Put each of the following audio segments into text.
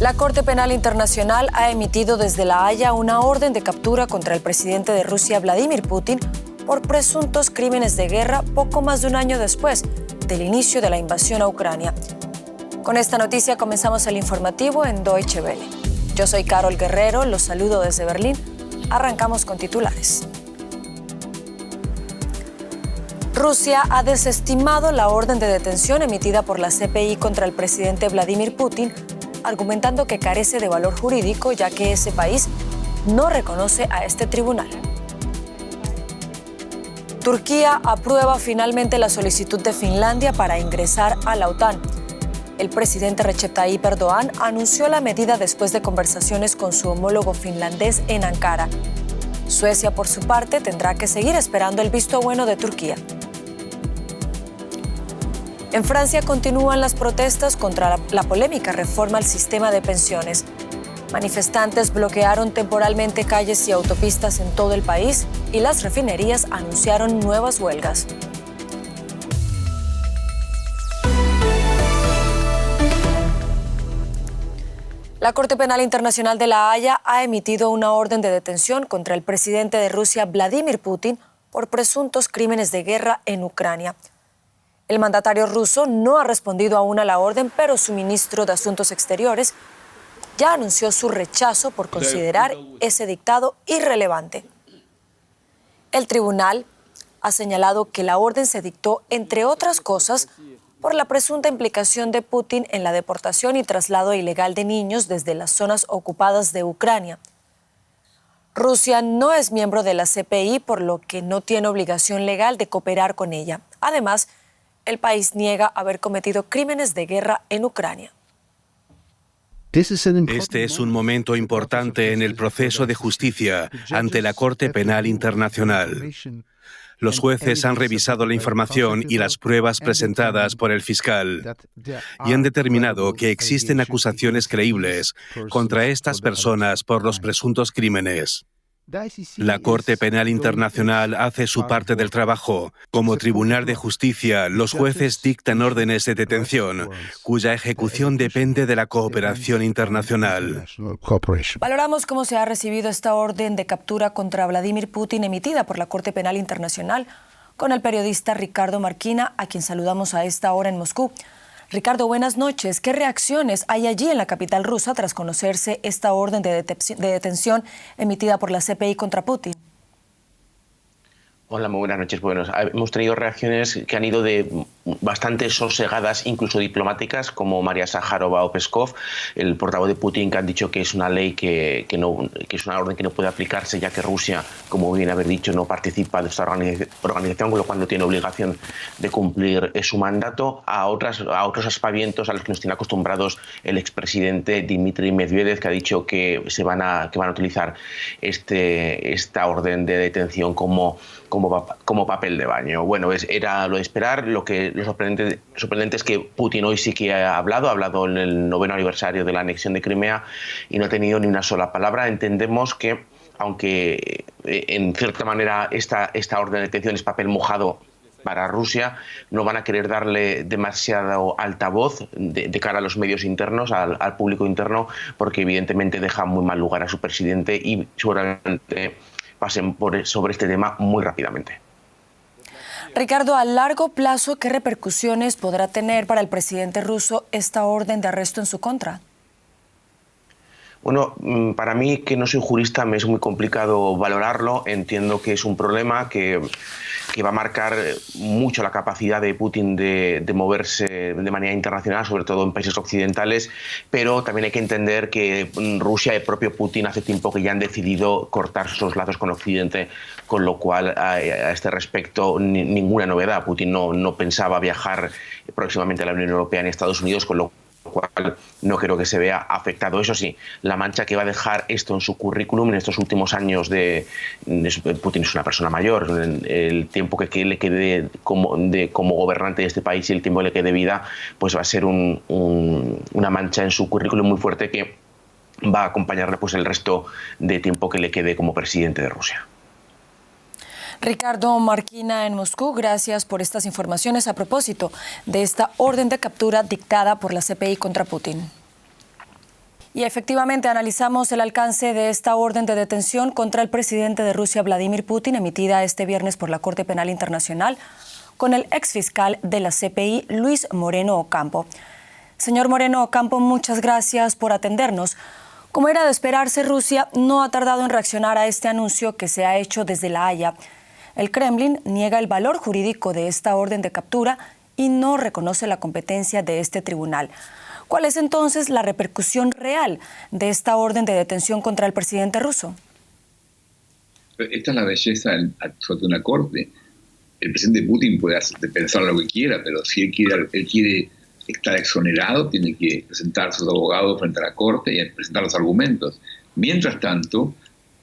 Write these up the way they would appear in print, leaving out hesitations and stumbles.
La Corte Penal Internacional ha emitido desde La Haya una orden de captura contra el presidente de Rusia, Vladimir Putin, por presuntos crímenes de guerra poco más de un año después del inicio de la invasión a Ucrania. Con esta noticia comenzamos el informativo en Deutsche Welle. Yo soy Carol Guerrero, los saludo desde Berlín. Arrancamos con titulares. Rusia ha desestimado la orden de detención emitida por la CPI contra el presidente Vladimir Putin, argumentando que carece de valor jurídico ya que ese país no reconoce a este tribunal. Turquía aprueba finalmente la solicitud de Finlandia para ingresar a la OTAN. El presidente Recep Tayyip Erdogan anunció la medida después de conversaciones con su homólogo finlandés en Ankara. Suecia, por su parte, tendrá que seguir esperando el visto bueno de Turquía. En Francia continúan las protestas contra la polémica reforma al sistema de pensiones. Manifestantes bloquearon temporalmente calles y autopistas en todo el país y las refinerías anunciaron nuevas huelgas. La Corte Penal Internacional de La Haya ha emitido una orden de detención contra el presidente de Rusia, Vladimir Putin, por presuntos crímenes de guerra en Ucrania. El mandatario ruso no ha respondido aún a la orden, pero su ministro de Asuntos Exteriores ya anunció su rechazo por considerar ese dictado irrelevante. El tribunal ha señalado que la orden se dictó, entre otras cosas, por la presunta implicación de Putin en la deportación y traslado ilegal de niños desde las zonas ocupadas de Ucrania. Rusia no es miembro de la CPI, por lo que no tiene obligación legal de cooperar con ella. Además, el país niega haber cometido crímenes de guerra en Ucrania. Este es un momento importante en el proceso de justicia ante la Corte Penal Internacional. Los jueces han revisado la información y las pruebas presentadas por el fiscal y han determinado que existen acusaciones creíbles contra estas personas por los presuntos crímenes. La Corte Penal Internacional hace su parte del trabajo. Como Tribunal de Justicia, los jueces dictan órdenes de detención, cuya ejecución depende de la cooperación internacional. Valoramos cómo se ha recibido esta orden de captura contra Vladimir Putin emitida por la Corte Penal Internacional con el periodista Ricardo Marquina, a quien saludamos a esta hora en Moscú. Ricardo, buenas noches. ¿Qué reacciones hay allí en la capital rusa tras conocerse esta orden de detención emitida por la CPI contra Putin? Hola, muy buenas noches. Bueno, hemos tenido reacciones que han ido de bastante sosegadas, incluso diplomáticas, como María Sájarova o Peskov, el portavoz de Putin, que han dicho que es una ley que es una orden que no puede aplicarse, ya que Rusia, como bien haber dicho, no participa de esta organización, con lo cual no tiene obligación de cumplir su mandato, a otros aspavientos a los que nos tiene acostumbrados el expresidente Dmitry Medvedev, que ha dicho que van a utilizar esta orden de detención como papel de baño. Bueno, era lo de esperar. Lo sorprendente es que Putin hoy sí que ha hablado en el 9º aniversario de la anexión de Crimea y no ha tenido ni una sola palabra. Entendemos que, aunque en cierta manera esta orden de detención es papel mojado para Rusia, no van a querer darle demasiado altavoz de cara a los medios internos, al público interno, porque evidentemente deja muy mal lugar a su presidente y seguramente pasen sobre este tema muy rápidamente. Ricardo, a largo plazo, ¿qué repercusiones podrá tener para el presidente ruso esta orden de arresto en su contra? Bueno, para mí, que no soy jurista, me es muy complicado valorarlo. Entiendo que es un problema que va a marcar mucho la capacidad de Putin de moverse de manera internacional, sobre todo en países occidentales, pero también hay que entender que Rusia y el propio Putin hace tiempo que ya han decidido cortar sus lazos con Occidente, con lo cual a este respecto ninguna novedad. Putin no pensaba viajar próximamente a la Unión Europea ni a Estados Unidos, con lo cual no creo que se vea afectado. Eso sí, la mancha que va a dejar esto en su currículum en estos últimos años Putin es una persona mayor, el tiempo que le quede como gobernante de este país y el tiempo que le quede de vida, pues va a ser una mancha en su currículum muy fuerte que va a acompañarle pues el resto de tiempo que le quede como presidente de Rusia. Ricardo Marquina en Moscú, gracias por estas informaciones a propósito de esta orden de captura dictada por la CPI contra Putin. Y efectivamente analizamos el alcance de esta orden de detención contra el presidente de Rusia, Vladimir Putin, emitida este viernes por la Corte Penal Internacional, con el exfiscal de la CPI, Luis Moreno Ocampo. Señor Moreno Ocampo, muchas gracias por atendernos. Como era de esperarse, Rusia no ha tardado en reaccionar a este anuncio que se ha hecho desde La Haya. El Kremlin niega el valor jurídico de esta orden de captura y no reconoce la competencia de este tribunal. ¿Cuál es entonces la repercusión real de esta orden de detención contra el presidente ruso? Esta es la belleza de una corte. El presidente Putin puede pensar lo que quiera, pero si él quiere estar exonerado, tiene que presentar a sus abogados frente a la corte y presentar los argumentos. Mientras tanto,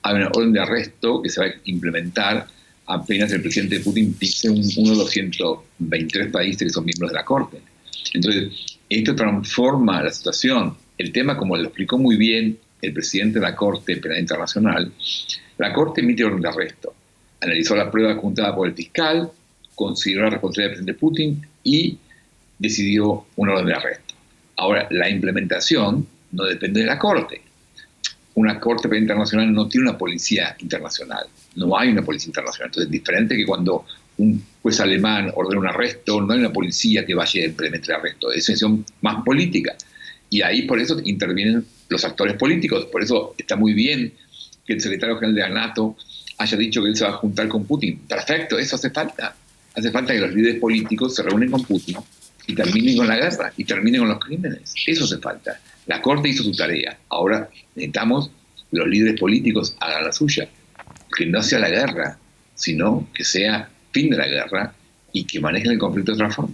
hay una orden de arresto que se va a implementar apenas el presidente Putin pise uno de los 123 países que son miembros de la corte. Entonces, esto transforma la situación. El tema, como lo explicó muy bien el presidente de la Corte Penal Internacional, la Corte emite orden de arresto, analizó la prueba juntada por el fiscal, consideró la responsabilidad del presidente Putin y decidió una orden de arresto. Ahora, la implementación no depende de la Corte. Una Corte Penal Internacional no tiene una policía internacional, no hay una policía internacional. Entonces, es diferente que cuando un juez alemán ordena un arresto, no hay una policía que vaya a implementar el arresto, es decisión más política. Y ahí por eso intervienen los actores políticos, por eso está muy bien que el secretario general de la NATO haya dicho que él se va a juntar con Putin. Perfecto, eso hace falta. Hace falta que los líderes políticos se reúnen con Putin y terminen con la guerra, y terminen con los crímenes. Eso hace falta. La Corte hizo su tarea. Ahora necesitamos que los líderes políticos hagan la suya. Que no sea la guerra, sino que sea fin de la guerra y que manejen el conflicto de otra forma.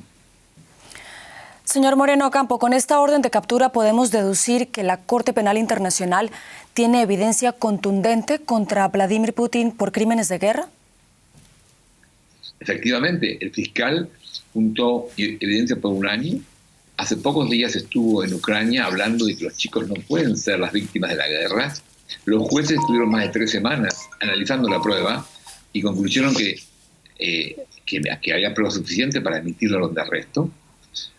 Señor Moreno Ocampo, con esta orden de captura podemos deducir que la Corte Penal Internacional tiene evidencia contundente contra Vladimir Putin por crímenes de guerra. Efectivamente, el fiscal juntó evidencia por un año. Hace pocos días estuvo en Ucrania hablando de que los chicos no pueden ser las víctimas de la guerra. Los jueces estuvieron más de 3 semanas analizando la prueba y concluyeron que había prueba suficiente para emitir la orden de arresto.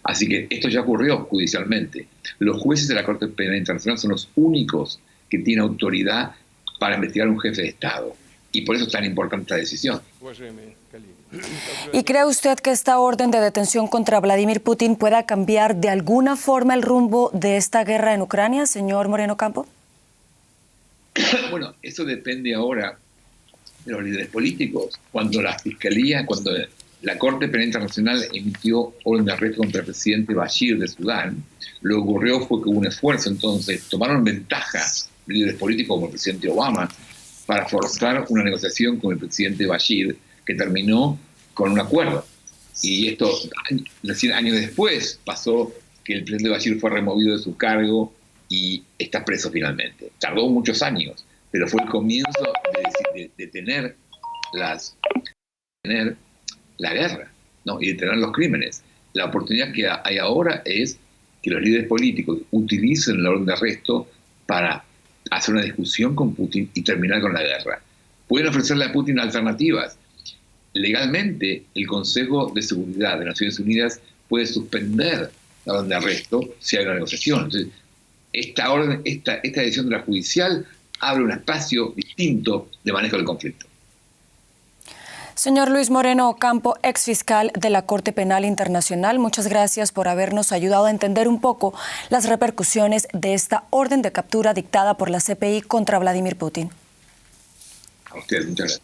Así que esto ya ocurrió judicialmente. Los jueces de la Corte Penal Internacional son los únicos que tienen autoridad para investigar a un jefe de Estado. Y por eso es tan importante esta decisión. ¿Y cree usted que esta orden de detención contra Vladimir Putin pueda cambiar de alguna forma el rumbo de esta guerra en Ucrania, señor Moreno Ocampo? Bueno, eso depende ahora de los líderes políticos. Cuando la Fiscalía, cuando la Corte Penal Internacional emitió orden de arresto contra el presidente Bashir de Sudán, lo que ocurrió fue que hubo un esfuerzo. Entonces tomaron ventaja líderes políticos como el presidente Obama para forzar una negociación con el presidente Bashir que terminó con un acuerdo. Y esto, recién años después, pasó que el presidente Bashir fue removido de su cargo y está preso finalmente. Tardó muchos años, pero fue el comienzo de tener la guerra, ¿no? Y de tener los crímenes. La oportunidad que hay ahora es que los líderes políticos utilicen la orden de arresto para hacer una discusión con Putin y terminar con la guerra. Pueden ofrecerle a Putin alternativas. Legalmente, el Consejo de Seguridad de Naciones Unidas puede suspender la orden de arresto si hay una negociación. Entonces, esta decisión de la judicial abre un espacio distinto de manejo del conflicto. Señor Luis Moreno Ocampo, exfiscal de la Corte Penal Internacional, muchas gracias por habernos ayudado a entender un poco las repercusiones de esta orden de captura dictada por la CPI contra Vladimir Putin. A ustedes, muchas gracias.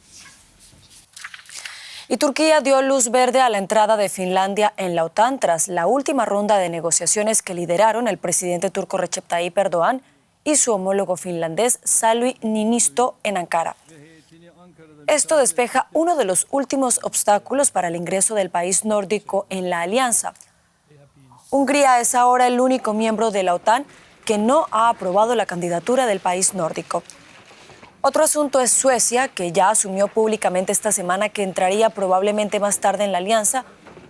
Y Turquía dio luz verde a la entrada de Finlandia en la OTAN tras la última ronda de negociaciones que lideraron el presidente turco Recep Tayyip Erdoğan y su homólogo finlandés Sauli Niinisto en Ankara. Esto despeja uno de los últimos obstáculos para el ingreso del país nórdico en la alianza. Hungría es ahora el único miembro de la OTAN que no ha aprobado la candidatura del país nórdico. Otro asunto es Suecia, que ya asumió públicamente esta semana que entraría probablemente más tarde en la alianza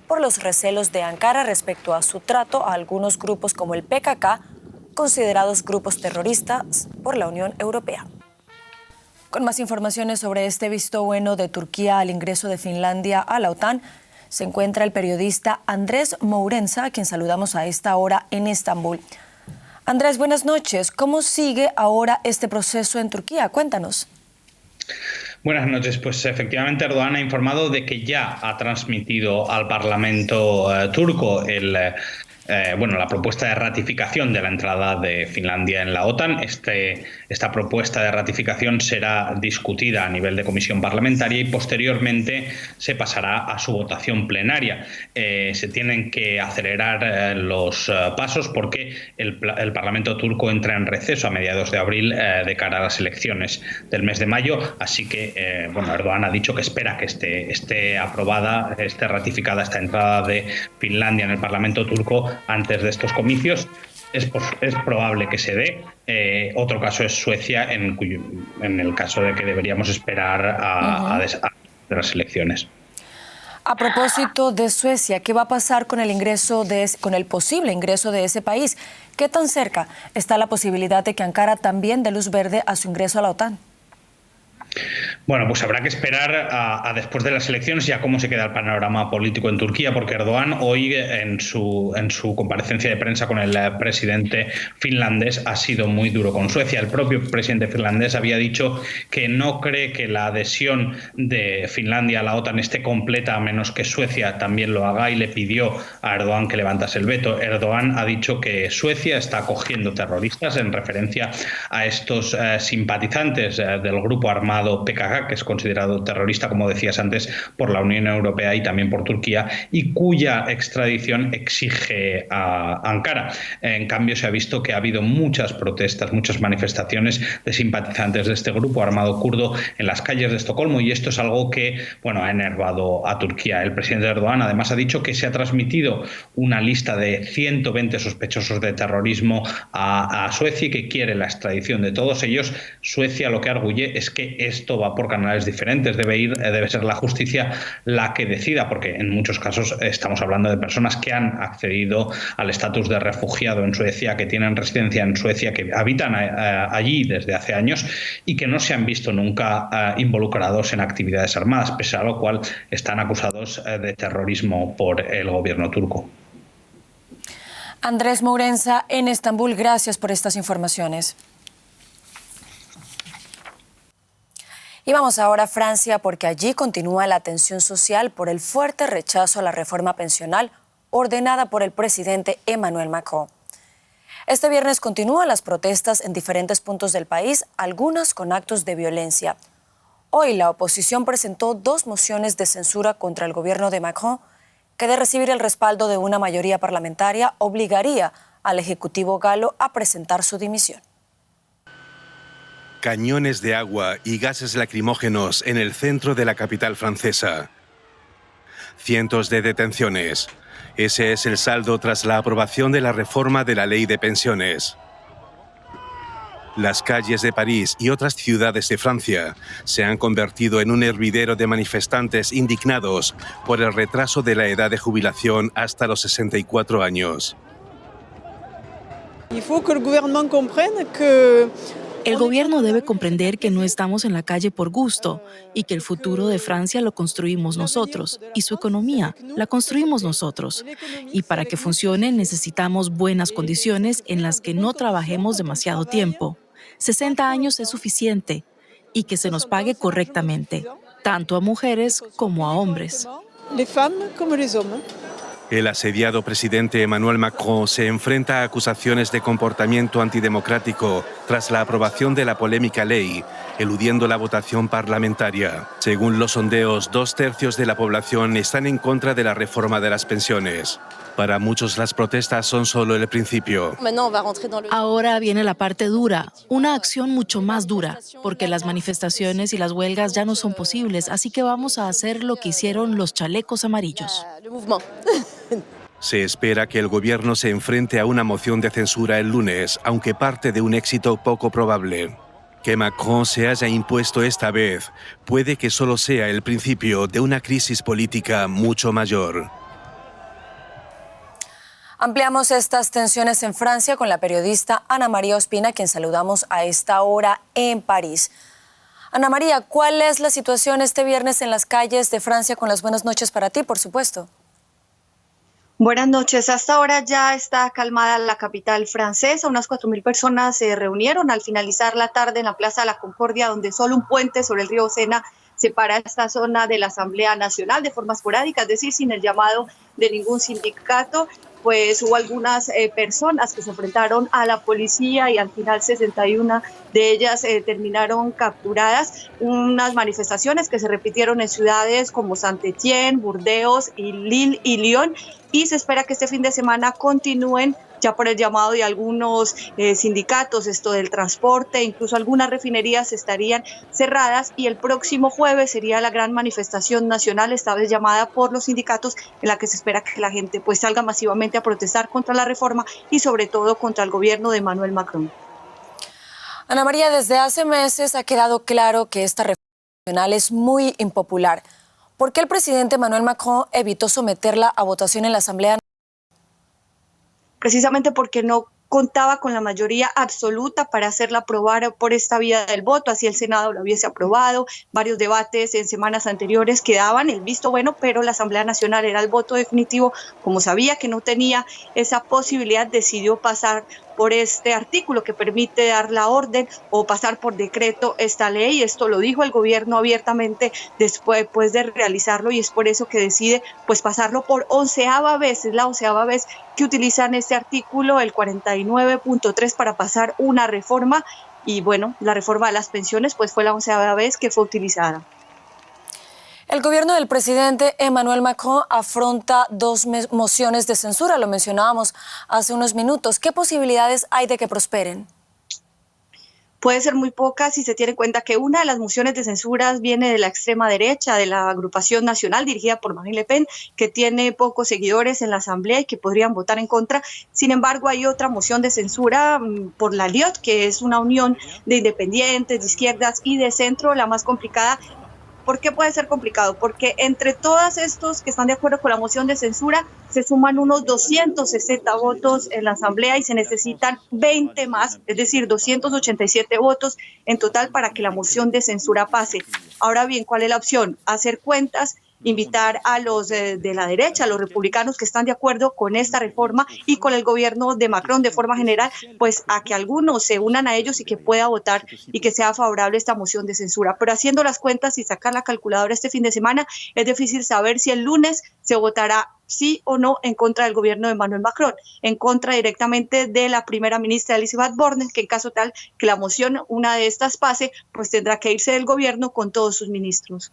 por los recelos de Ankara respecto a su trato a algunos grupos como el PKK, considerados grupos terroristas por la Unión Europea. Con más informaciones sobre este visto bueno de Turquía al ingreso de Finlandia a la OTAN, se encuentra el periodista Andrés Mourenza, a quien saludamos a esta hora en Estambul. Andrés, buenas noches. ¿Cómo sigue ahora este proceso en Turquía? Cuéntanos. Buenas noches. Pues efectivamente Erdogan ha informado de que ya ha transmitido al Parlamento turco la propuesta de ratificación de la entrada de Finlandia en la OTAN. Esta propuesta de ratificación será discutida a nivel de comisión parlamentaria y posteriormente se pasará a su votación plenaria. Se tienen que acelerar los pasos porque el Parlamento turco entra en receso a mediados de abril de cara a las elecciones del mes de mayo. Así que Erdogan ha dicho que espera que esté aprobada, esté ratificada esta entrada de Finlandia en el Parlamento turco antes de estos comicios. Es probable que se dé. Otro caso es Suecia, en el caso de que deberíamos esperar a las elecciones. A propósito de Suecia, ¿qué va a pasar con con el posible ingreso de ese país? ¿Qué tan cerca está la posibilidad de que Ankara también dé luz verde a su ingreso a la OTAN? Bueno, pues habrá que esperar a después de las elecciones y a cómo se queda el panorama político en Turquía, porque Erdogan hoy en su comparecencia de prensa con el presidente finlandés ha sido muy duro con Suecia. El propio presidente finlandés había dicho que no cree que la adhesión de Finlandia a la OTAN esté completa a menos que Suecia también lo haga y le pidió a Erdogan que levantase el veto. Erdogan ha dicho que Suecia está acogiendo terroristas en referencia a estos simpatizantes del grupo armado PKK, que es considerado terrorista, como decías antes, por la Unión Europea y también por Turquía, y cuya extradición exige a Ankara. En cambio, se ha visto que ha habido muchas protestas, muchas manifestaciones de simpatizantes de este grupo armado kurdo en las calles de Estocolmo, y esto es algo que ha enervado a Turquía. El presidente Erdogan además ha dicho que se ha transmitido una lista de 120 sospechosos de terrorismo a Suecia y que quiere la extradición de todos ellos. Suecia lo que arguye es que esto va por canales diferentes, debe ser la justicia la que decida, porque en muchos casos estamos hablando de personas que han accedido al estatus de refugiado en Suecia, que tienen residencia en Suecia, que habitan allí desde hace años y que no se han visto nunca involucrados en actividades armadas, pese a lo cual están acusados de terrorismo por el gobierno turco. Andrés Mourenza, en Estambul, gracias por estas informaciones. Y vamos ahora a Francia, porque allí continúa la tensión social por el fuerte rechazo a la reforma pensional ordenada por el presidente Emmanuel Macron. Este viernes continúan las protestas en diferentes puntos del país, algunas con actos de violencia. Hoy la oposición presentó 2 mociones de censura contra el gobierno de Macron, que de recibir el respaldo de una mayoría parlamentaria obligaría al Ejecutivo galo a presentar su dimisión. Cañones de agua y gases lacrimógenos en el centro de la capital francesa. Cientos de detenciones. Ese es el saldo tras la aprobación de la reforma de la ley de pensiones. Las calles de París y otras ciudades de Francia se han convertido en un hervidero de manifestantes indignados por el retraso de la edad de jubilación hasta los 64 años. El gobierno debe comprender que no estamos en la calle por gusto y que el futuro de Francia lo construimos nosotros y su economía la construimos nosotros. Y para que funcione necesitamos buenas condiciones en las que no trabajemos demasiado tiempo. 60 años es suficiente y que se nos pague correctamente, tanto a mujeres como a hombres. El asediado presidente Emmanuel Macron se enfrenta a acusaciones de comportamiento antidemocrático tras la aprobación de la polémica ley, eludiendo la votación parlamentaria. Según los sondeos, 2/3 de la población están en contra de la reforma de las pensiones. Para muchos las protestas son solo el principio. Ahora viene la parte dura, una acción mucho más dura, porque las manifestaciones y las huelgas ya no son posibles, así que vamos a hacer lo que hicieron los chalecos amarillos. Se espera que el gobierno se enfrente a una moción de censura el lunes, aunque parte de un éxito poco probable. Que Macron se haya impuesto esta vez puede que solo sea el principio de una crisis política mucho mayor. Ampliamos estas tensiones en Francia con la periodista Ana María Ospina, quien saludamos a esta hora en París. Ana María, ¿cuál es la situación este viernes en las calles de Francia? Con las buenas noches para ti, por supuesto. Buenas noches. Hasta ahora ya está calmada la capital francesa. Unas 4.000 personas se reunieron al finalizar la tarde en la Plaza de la Concordia, donde solo un puente sobre el río Sena separa esta zona de la Asamblea Nacional de forma esporádica, es decir, sin el llamado de ningún sindicato. Pues hubo algunas personas que se enfrentaron a la policía y al final 61 de ellas terminaron capturadas. Unas manifestaciones que se repitieron en ciudades como Saint-Étienne, Burdeos, y Lille y Lyon, y se espera que este fin de semana continúen ya por el llamado de algunos sindicatos, esto del transporte, incluso algunas refinerías estarían cerradas, y el próximo jueves sería la gran manifestación nacional, esta vez llamada por los sindicatos, en la que se espera que la gente pues salga masivamente a protestar contra la reforma y sobre todo contra el gobierno de Emmanuel Macron. Ana María, desde hace meses ha quedado claro que esta reforma nacional es muy impopular. ¿Por qué el presidente Emmanuel Macron evitó someterla a votación en la Asamblea? Precisamente porque no contaba con la mayoría absoluta para hacerla aprobar por esta vía del voto, así el Senado lo hubiese aprobado. Varios debates en semanas anteriores que daban el visto bueno, pero la Asamblea Nacional era el voto definitivo. Como sabía que no tenía esa posibilidad, decidió pasar por este artículo que permite dar la orden o pasar por decreto esta ley. Esto lo dijo el gobierno abiertamente después de realizarlo, y es por eso que decide pues pasarlo por 11ª vez. Es la 11ª vez que utilizan este artículo, el 49.3, para pasar una reforma, y bueno, la reforma de las pensiones pues fue la 11ª vez que fue utilizada. El gobierno del presidente Emmanuel Macron afronta 2 mociones de censura, lo mencionábamos hace unos minutos. ¿Qué posibilidades hay de que prosperen? Puede ser muy poca si se tiene en cuenta que una de las mociones de censura viene de la extrema derecha, de la agrupación nacional dirigida por Marine Le Pen, que tiene pocos seguidores en la Asamblea y que podrían votar en contra. Sin embargo, hay otra moción de censura por la LIOT, que es una unión de independientes, de izquierdas y de centro, la más complicada. ¿Por qué puede ser complicado? Porque entre todos estos que están de acuerdo con la moción de censura se suman unos 260 votos en la Asamblea y se necesitan 20 más, es decir, 287 votos en total para que la moción de censura pase. Ahora bien, ¿cuál es la opción? Hacer cuentas, invitar a los de la derecha, a los republicanos que están de acuerdo con esta reforma y con el gobierno de Macron de forma general, pues a que algunos se unan a ellos y que pueda votar y que sea favorable esta moción de censura. Pero haciendo las cuentas y sacar la calculadora este fin de semana, es difícil saber si el lunes se votará sí o no en contra del gobierno de Emmanuel Macron, en contra directamente de la primera ministra Elisabeth Borne, que en caso tal que la moción, una de estas, pase, pues tendrá que irse del gobierno con todos sus ministros.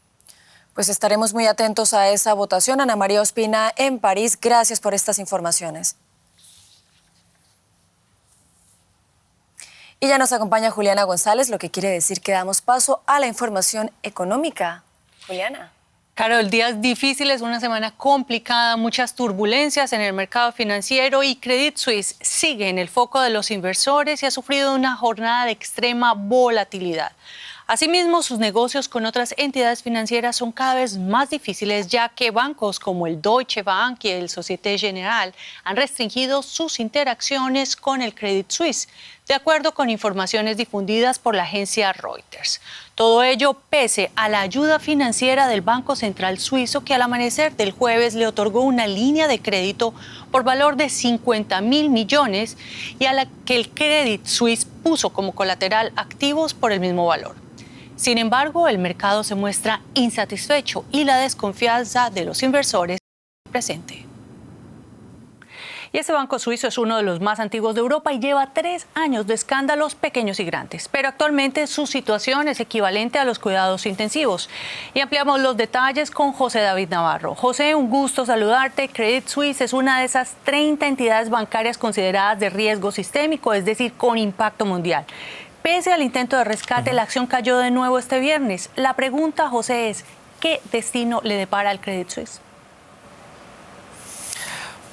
Pues estaremos muy atentos a esa votación. Ana María Ospina en París, gracias por estas informaciones. Y ya nos acompaña Juliana González, lo que quiere decir que damos paso a la información económica. Juliana. Carol, días difíciles, una semana complicada, muchas turbulencias en el mercado financiero y Credit Suisse sigue en el foco de los inversores y ha sufrido una jornada de extrema volatilidad. Asimismo, sus negocios con otras entidades financieras son cada vez más difíciles, ya que bancos como el Deutsche Bank y el Société Générale han restringido sus interacciones con el Credit Suisse, de acuerdo con informaciones difundidas por la agencia Reuters. Todo ello pese a la ayuda financiera del Banco Central Suizo, que al amanecer del jueves le otorgó una línea de crédito por valor de 50.000 millones y a la que el Credit Suisse puso como colateral activos por el mismo valor. Sin embargo, el mercado se muestra insatisfecho y la desconfianza de los inversores presente. Y este banco suizo es uno de los más antiguos de Europa y lleva 3 años de escándalos pequeños y grandes. Pero actualmente su situación es equivalente a los cuidados intensivos. Y ampliamos los detalles con José David Navarro. José, un gusto saludarte. Credit Suisse es una de esas 30 entidades bancarias consideradas de riesgo sistémico, es decir, con impacto mundial. Pese al intento de rescate, la acción cayó de nuevo este viernes. La pregunta, José, es ¿qué destino le depara al Credit Suisse?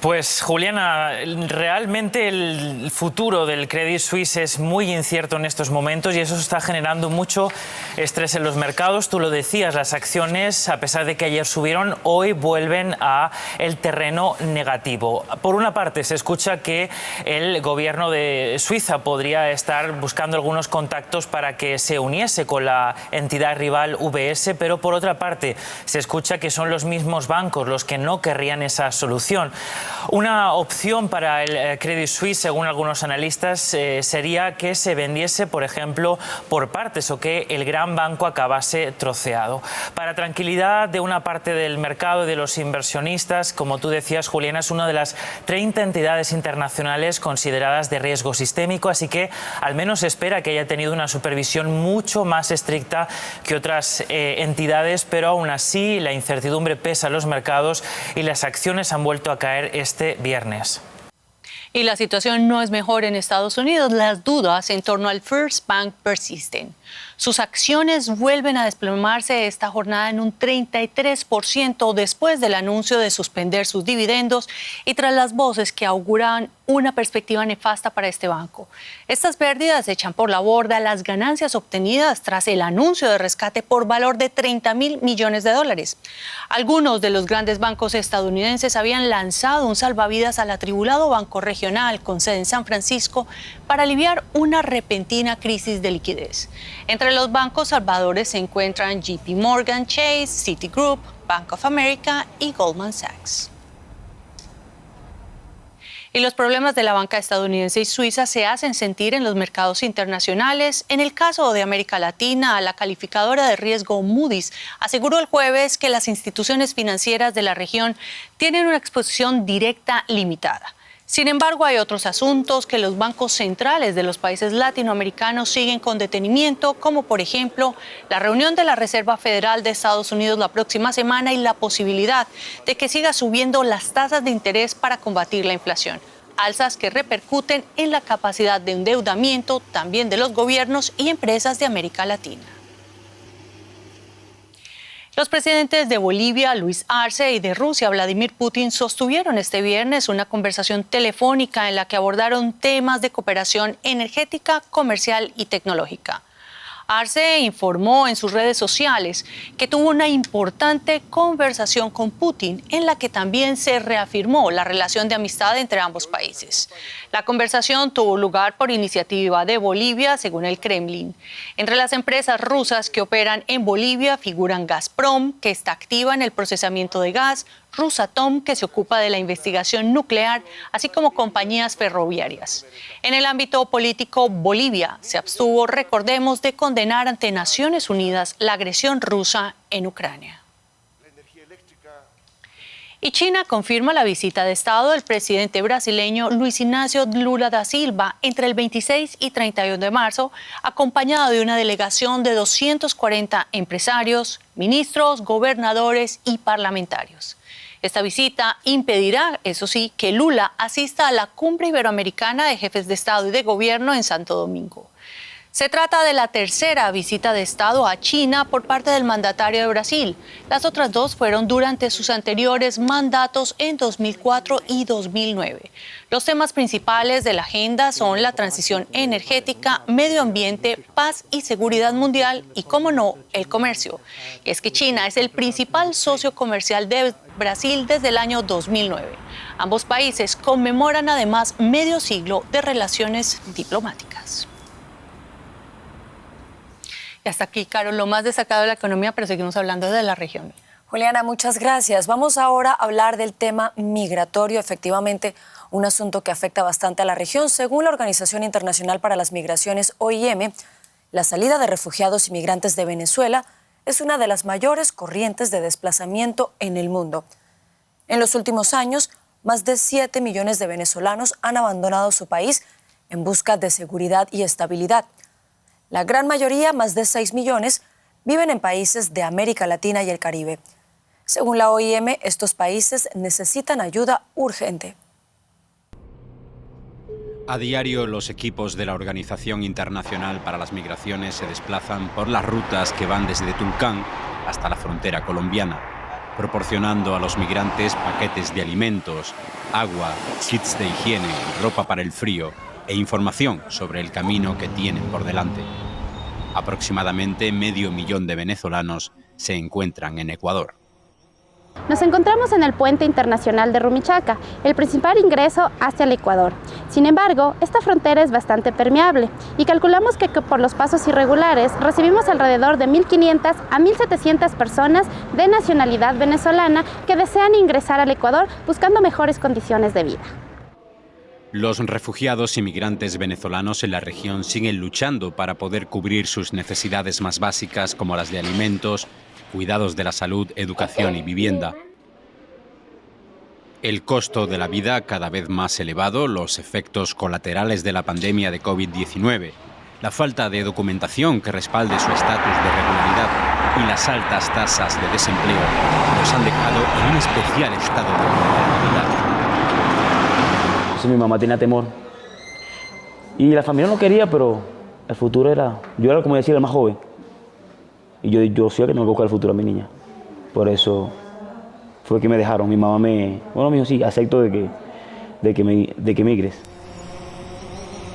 Pues, Juliana, realmente el futuro del Credit Suisse es muy incierto en estos momentos y eso está generando mucho estrés en los mercados. Tú lo decías, las acciones, a pesar de que ayer subieron, hoy vuelven a el terreno negativo. Por una parte, se escucha que el gobierno de Suiza podría estar buscando algunos contactos para que se uniese con la entidad rival UBS, pero por otra parte, se escucha que son los mismos bancos los que no querrían esa solución. Una opción para el Credit Suisse, según algunos analistas, sería que se vendiese, por ejemplo, por partes o que el gran banco acabase troceado. Para tranquilidad de una parte del mercado y de los inversionistas, como tú decías, Juliana, es una de las 30 entidades internacionales consideradas de riesgo sistémico, así que al menos se espera que haya tenido una supervisión mucho más estricta que otras entidades, pero aún así la incertidumbre pesa en los mercados y las acciones han vuelto a caer este viernes. Y la situación no es mejor en Estados Unidos. Las dudas en torno al First Bank persisten. Sus acciones vuelven a desplomarse esta jornada en un 33% después del anuncio de suspender sus dividendos y tras las voces que auguran una perspectiva nefasta para este banco. Estas pérdidas echan por la borda las ganancias obtenidas tras el anuncio de rescate por valor de $30.000 millones. Algunos de los grandes bancos estadounidenses habían lanzado un salvavidas al atribulado banco regional con sede en San Francisco para aliviar una repentina crisis de liquidez. Entre los bancos salvadores se encuentran JP Morgan Chase, Citigroup, Bank of America y Goldman Sachs. Y los problemas de la banca estadounidense y suiza se hacen sentir en los mercados internacionales. En el caso de América Latina, la calificadora de riesgo Moody's aseguró el jueves que las instituciones financieras de la región tienen una exposición directa limitada. Sin embargo, hay otros asuntos que los bancos centrales de los países latinoamericanos siguen con detenimiento, como por ejemplo la reunión de la Reserva Federal de Estados Unidos la próxima semana y la posibilidad de que siga subiendo las tasas de interés para combatir la inflación. Alzas que repercuten en la capacidad de endeudamiento también de los gobiernos y empresas de América Latina. Los presidentes de Bolivia, Luis Arce, y de Rusia, Vladimir Putin, sostuvieron este viernes una conversación telefónica en la que abordaron temas de cooperación energética, comercial y tecnológica. Arce informó en sus redes sociales que tuvo una importante conversación con Putin en la que también se reafirmó la relación de amistad entre ambos países. La conversación tuvo lugar por iniciativa de Bolivia, según el Kremlin. Entre las empresas rusas que operan en Bolivia figuran Gazprom, que está activa en el procesamiento de gas, Rosatom, que se ocupa de la investigación nuclear, así como compañías ferroviarias. En el ámbito político, Bolivia se abstuvo, recordemos, de condenar ante Naciones Unidas la agresión rusa en Ucrania. Y China confirma la visita de Estado del presidente brasileño Luis Ignacio Lula da Silva entre el 26 y 31 de marzo, acompañado de una delegación de 240 empresarios, ministros, gobernadores y parlamentarios. Esta visita impedirá, eso sí, que Lula asista a la Cumbre Iberoamericana de Jefes de Estado y de Gobierno en Santo Domingo. Se trata de la tercera visita de Estado a China por parte del mandatario de Brasil. Las otras dos fueron durante sus anteriores mandatos en 2004 y 2009. Los temas principales de la agenda son la transición energética, medio ambiente, paz y seguridad mundial y, cómo no, el comercio. Y es que China es el principal socio comercial de Brasil desde el año 2009. Ambos países conmemoran además medio siglo de relaciones diplomáticas. Y hasta aquí, Carol, lo más destacado de la economía, pero seguimos hablando de la región. Juliana, muchas gracias. Vamos ahora a hablar del tema migratorio, efectivamente un asunto que afecta bastante a la región. Según la Organización Internacional para las Migraciones, OIM, la salida de refugiados y migrantes de Venezuela es una de las mayores corrientes de desplazamiento en el mundo. En los últimos años, más de 7 millones de venezolanos han abandonado su país en busca de seguridad y estabilidad. La gran mayoría, más de 6 millones, viven en países de América Latina y el Caribe. Según la OIM, estos países necesitan ayuda urgente. A diario, los equipos de la Organización Internacional para las Migraciones se desplazan por las rutas que van desde Tulcán hasta la frontera colombiana, proporcionando a los migrantes paquetes de alimentos, agua, kits de higiene, ropa para el frío e información sobre el camino que tienen por delante. Aproximadamente 500.000 de venezolanos se encuentran en Ecuador. Nos encontramos en el puente internacional de Rumichaca, el principal ingreso hacia el Ecuador. Sin embargo, esta frontera es bastante permeable y calculamos que por los pasos irregulares recibimos alrededor de 1.500 a 1.700 personas de nacionalidad venezolana que desean ingresar al Ecuador buscando mejores condiciones de vida. Los refugiados y migrantes venezolanos en la región siguen luchando para poder cubrir sus necesidades más básicas como las de alimentos, cuidados de la salud, educación y vivienda. El costo de la vida cada vez más elevado, los efectos colaterales de la pandemia de COVID-19, la falta de documentación que respalde su estatus de regularidad y las altas tasas de desempleo los han dejado en un especial estado de vulnerabilidad. Mi mamá tenía temor y la familia no quería, pero el futuro era, yo era como decir el más joven y yo sé que tengo que buscar el futuro a mi niña, por eso fue que me dejaron. Mi mamá me dijo sí, acepto de que migres.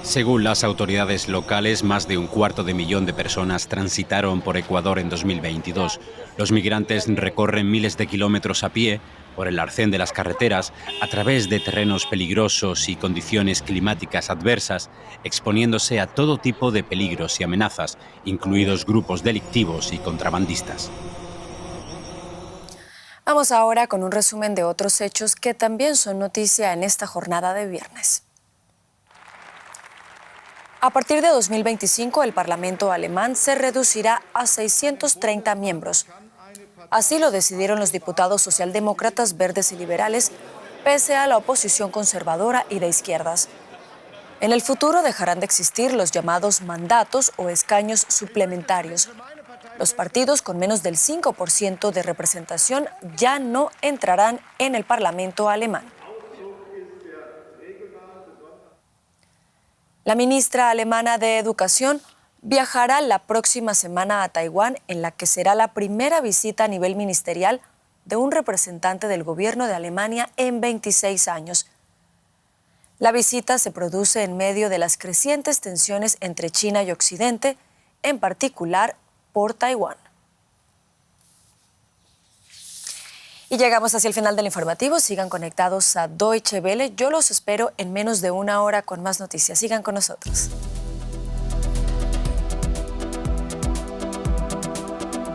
Según las autoridades locales, más de 250.000 de personas transitaron por Ecuador en 2022. Los migrantes recorren miles de kilómetros a pie por el arcén de las carreteras, a través de terrenos peligrosos y condiciones climáticas adversas, exponiéndose a todo tipo de peligros y amenazas, incluidos grupos delictivos y contrabandistas. Vamos ahora con un resumen de otros hechos que también son noticia en esta jornada de viernes. A partir de 2025, el Parlamento alemán se reducirá a 630 miembros. Así lo decidieron los diputados socialdemócratas, verdes y liberales, pese a la oposición conservadora y de izquierdas. En el futuro dejarán de existir los llamados mandatos o escaños suplementarios. Los partidos con menos del 5% de representación ya no entrarán en el Parlamento alemán. La ministra alemana de Educación viajará la próxima semana a Taiwán, en la que será la primera visita a nivel ministerial de un representante del gobierno de Alemania en 26 años. La visita se produce en medio de las crecientes tensiones entre China y Occidente, en particular por Taiwán. Y llegamos hacia el final del informativo. Sigan conectados a Deutsche Welle. Yo los espero en menos de una hora con más noticias. Sigan con nosotros.